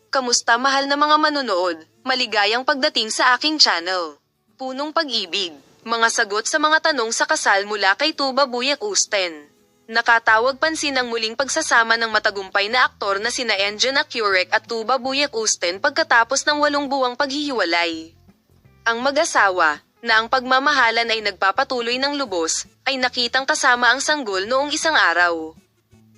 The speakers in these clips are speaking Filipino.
Kamusta mahal na mga manonood? Maligayang pagdating sa aking channel. Punong pag-ibig. Mga sagot sa mga tanong sa kasal mula kay Tuba Buyak Usten. Nakatawag pansin ang muling pagsasama ng matagumpay na aktor na sina Angela Curec at Tuba Buyak Usten pagkatapos ng 8 buwang paghihiwalay. Ang mag-asawa, na ang pagmamahalan ay nagpapatuloy ng lubos, ay nakitang kasama ang sanggol noong isang araw.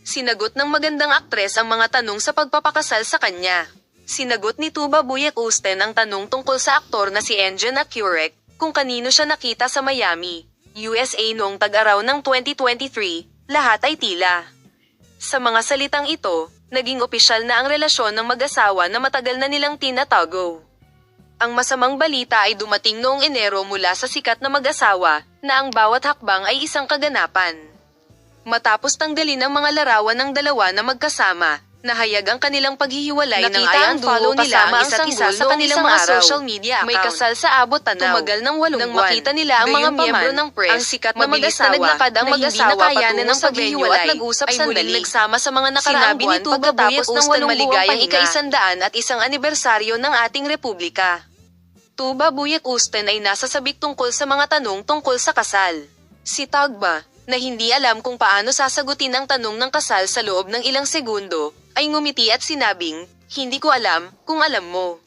Sinagot ng magandang aktres ang mga tanong sa pagpapakasal sa kanya. Sinagot ni Tuba Buyak Usten ang tanong tungkol sa aktor na si Angela Curec, kung kanino siya nakita sa Miami, USA noong tag-araw ng 2023, lahat ay tila. Sa mga salitang ito, naging opisyal na ang relasyon ng mag-asawa na matagal na nilang tinatago. Ang masamang balita ay dumating noong Enero mula sa sikat na mag-asawa, na ang bawat hakbang ay isang kaganapan. Matapos tanggalin ang mga larawan ng dalawa na magkasama, nahayag ang kanilang paghihiwalay ng i-unfollow nila ang isa't isa sa kanilang mga social media account. May kasal sa abot tanaw. Tumagal ng 8 buwan. Nang makita nila ang mga miyembro ng press, ang sikat na mag-asawa, naglakad ang mag-asawa patungo sa venue at nag-usap ay muling nagsama sa mga nakaraang buwan pagkatapos ng 8 maligayang ika-101 anibersaryo ng ating republika. Tuba Buyak Usten ay nasasabik tungkol sa mga tanong tungkol sa kasal. Si Tagba, na hindi alam kung paano sasagutin ang tanong ng kasal sa loob ng ilang segundo, ay ngumiti at sinabing, "Hindi ko alam, kung alam mo."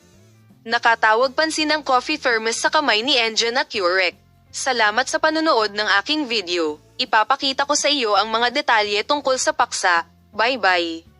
Nakatawag pansin ang coffee thermos sa kamay ni Angela Curec. Salamat sa panonood ng aking video. Ipapakita ko sa iyo ang mga detalye tungkol sa paksa. Bye-bye.